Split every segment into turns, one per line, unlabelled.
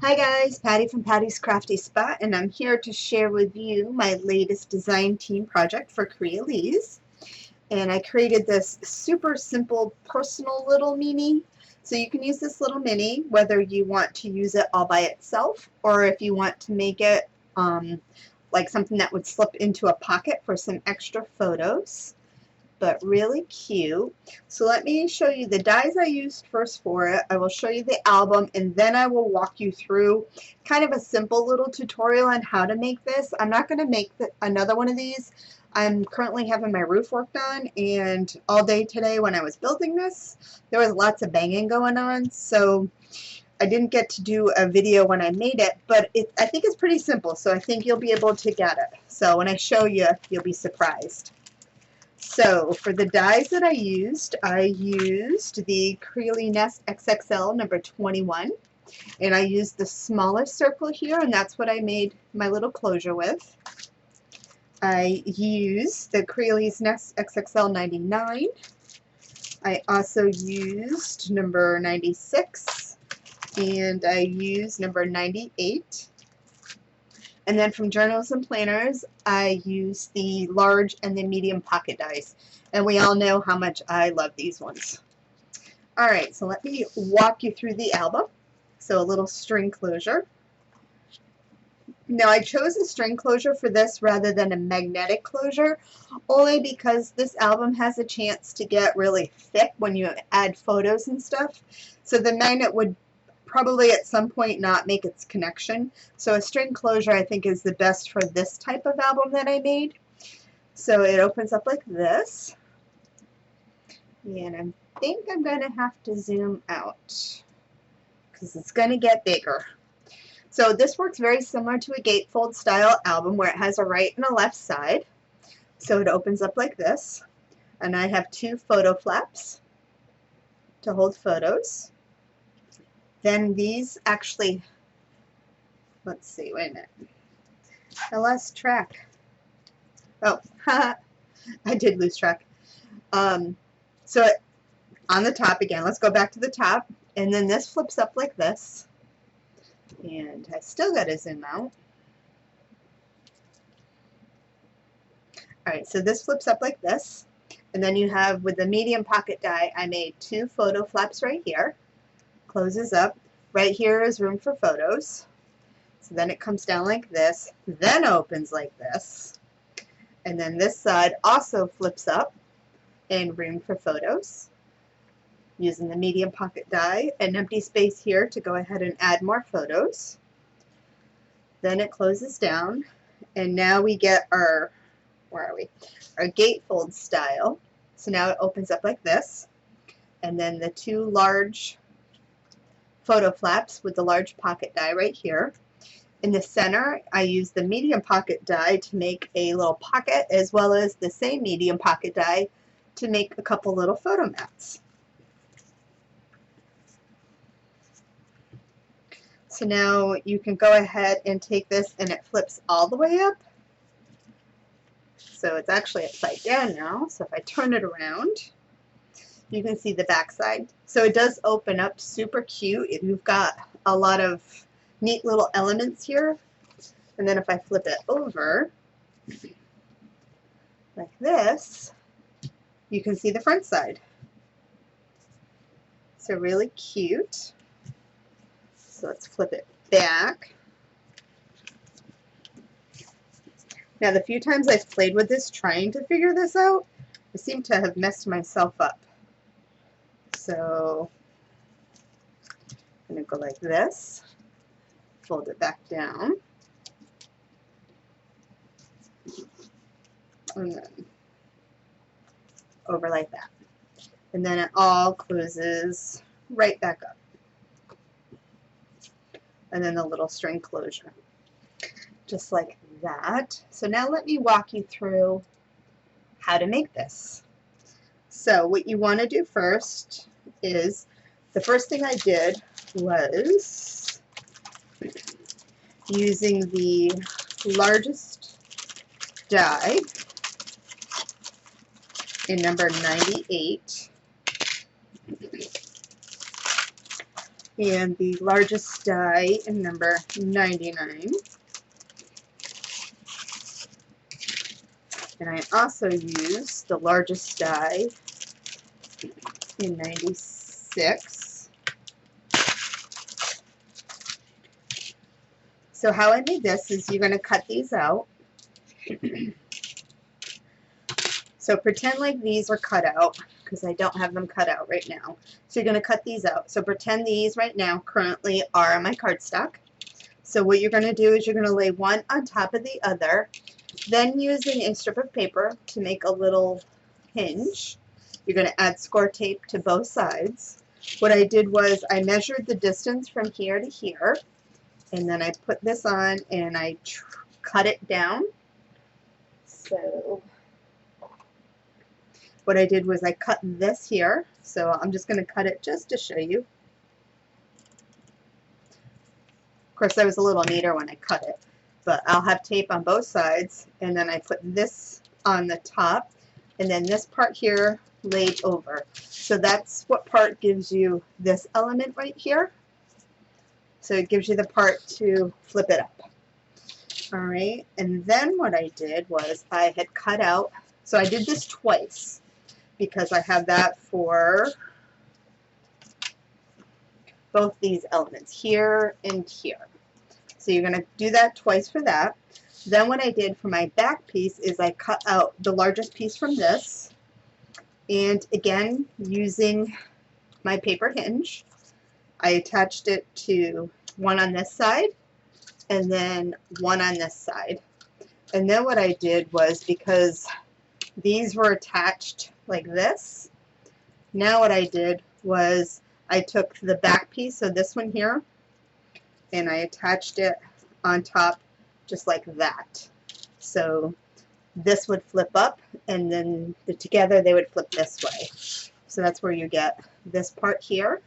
Hi guys, Patty from Patty's Crafty Spot, and I'm here to share with you my latest design team project for Crealies. And I created this super simple personal little mini. So you can use this little mini whether you want to use it all by itself or if you want to make it like something that would slip into a pocket for some extra photos. But really cute. So let me show you the dies I used first for it. I will show you the album, and then I will walk you through kind of a simple little tutorial on how to make this. I'm not going to make another one of these. I'm currently having my roof work done, and all day today when I was building this, there was lots of banging going on, so I didn't get to do a video when I made it, but I think it's pretty simple, so I think you'll be able to get it. So when I show you, you'll be surprised. So for the dies that I used the Crealies Nest XXL number 21, and I used the smallest circle here, and that's what I made my little closure with. I used the Crealies Nest XXL 99. I also used number 96, and I used number 98. And then from Journals and Planners, I use the large and the medium pocket dies. And we all know how much I love these ones. All right, so let me walk you through the album. So a little string closure. Now I chose a string closure for this rather than a magnetic closure, only because this album has a chance to get really thick when you add photos and stuff. So the magnet would probably at some point not make its connection. So a string closure I think is the best for this type of album that I made. So it opens up like this. And I think I'm going to have to zoom out because it's going to get bigger. So this works very similar to a gatefold style album where it has a right and a left side. So it opens up like this. And I have two photo flaps to hold photos. Then these actually, let's see, wait a minute. I lost track. Oh, I did lose track. So on the top again, let's go back to the top. And then this flips up like this. And I still got to zoom out. Alright, so this flips up like this. And then you have, with the medium pocket die, I made two photo flaps right here. Closes up. Right here is room for photos. So then it comes down like this, then opens like this. And then this side also flips up and room for photos. Using the medium pocket die, an empty space here to go ahead and add more photos. Then it closes down, and now we get our, where are we? Our gatefold style. So now it opens up like this. And then the two large photo flaps with the large pocket die right here. In the center, I use the medium pocket die to make a little pocket, as well as the same medium pocket die to make a couple little photo mats. So now you can go ahead and take this, and it flips all the way up. So it's actually upside down now. So if I turn it around, you can see the back side. So it does open up super cute. You've got a lot of neat little elements here. And then if I flip it over like this, you can see the front side. So really cute. So let's flip it back. Now the few times I've played with this trying to figure this out, I seem to have messed myself up. So I'm going to go like this, fold it back down. and then over like that. And then it all closes right back up. And then the little string closure, just like that. So now let me walk you through how to make this. So what you want to do first is, the first thing I did was using the largest die in number 98 and the largest die in number 99. And I also used the largest die in 96. So how I made this is, you're going to cut these out. So pretend like these are cut out, because I don't have them cut out right now. So you're going to cut these out. So pretend these right now currently are on my cardstock. So what you're going to do is, you're going to lay one on top of the other. Then using a strip of paper to make a little hinge, you're going to add score tape to both sides. What I did was, I measured the distance from here to here, and then I put this on and I cut it down. So what I did was, I cut this here. So I'm just going to cut it just to show you. Of course, that was a little neater when I cut it. But I'll have tape on both sides, and then I put this on the top, and then this part here laid over. So that's what part gives you this element right here. So it gives you the part to flip it up. All right, and then what I did was, I had cut out, so I did this twice because I have that for both these elements, here and here. So you're going to do that twice for that. Then what I did for my back piece is, I cut out the largest piece from this, and again, using my paper hinge, I attached it to one on this side and then one on this side. And then what I did was, because these were attached like this, now what I did was, I took the back piece, so this one here, and I attached it on top just like that. So this would flip up, and then together they would flip this way. So that's where you get this part here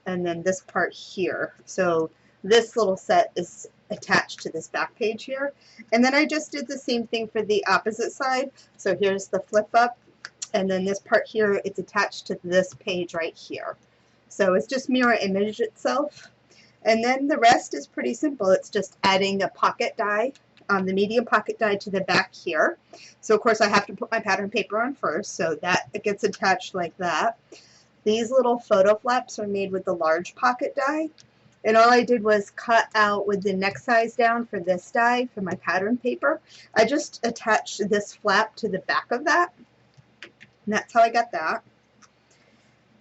and then this part here. So this little set is attached to this back page here. And then I just did the same thing for the opposite side. So here's the flip up, and then this part here, it's attached to this page right here. So it's just mirror image itself. And then the rest is pretty simple. It's just adding a pocket die, the medium pocket die to the back here. So of course I have to put my pattern paper on first, so that it gets attached like that. These little photo flaps are made with the large pocket die. And all I did was cut out with the neck size down for this die for my pattern paper. I just attached this flap to the back of that. And that's how I got that.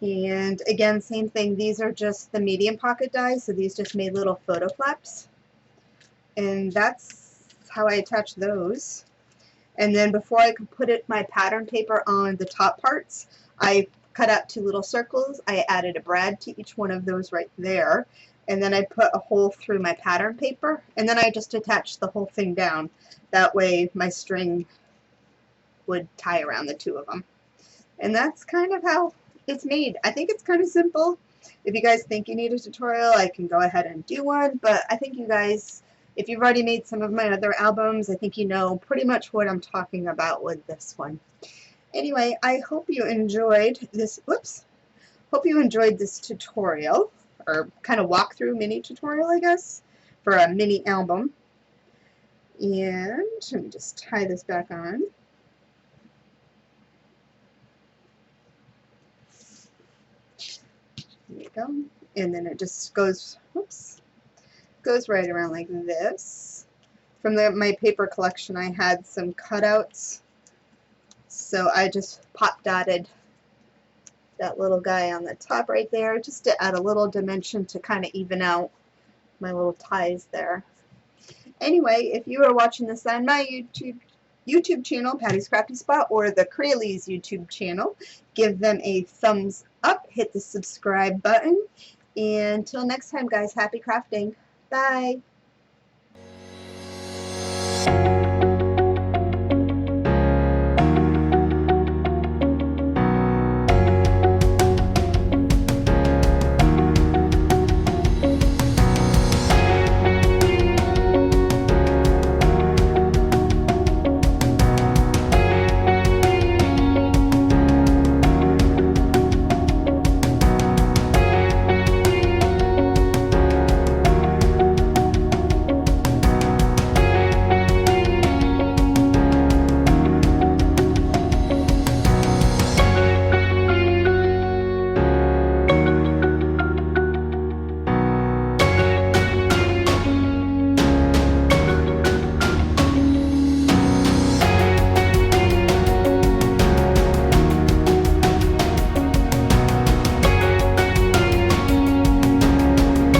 And again, same thing, these are just the medium pocket dies, so these just made little photo flaps. And that's how I attach those. And then before I could put my pattern paper on the top parts, I cut out 2 little circles. I added a brad to each one of those right there. And then I put a hole through my pattern paper, and then I just attached the whole thing down. That way my string would tie around the 2 of them. And that's kind of how it's made. I think it's kind of simple. If you guys think you need a tutorial, I can go ahead and do one, but I think you guys, if you've already made some of my other albums, I think you know pretty much what I'm talking about with this one. Anyway, I hope you enjoyed this, hope you enjoyed this tutorial, or kind of walkthrough mini tutorial, I guess, for a mini album. And let me just tie this back on. There you go. And then it just goes, goes right around like this. From my paper collection, I had some cutouts, so I just pop dotted that little guy on the top right there, just to add a little dimension to kind of even out my little ties there. Anyway, if you are watching this on my YouTube channel, Patty's Crafty Spot, or the Crealies YouTube channel. Give them a thumbs up, hit the subscribe button, and until next time, guys, happy crafting. Bye.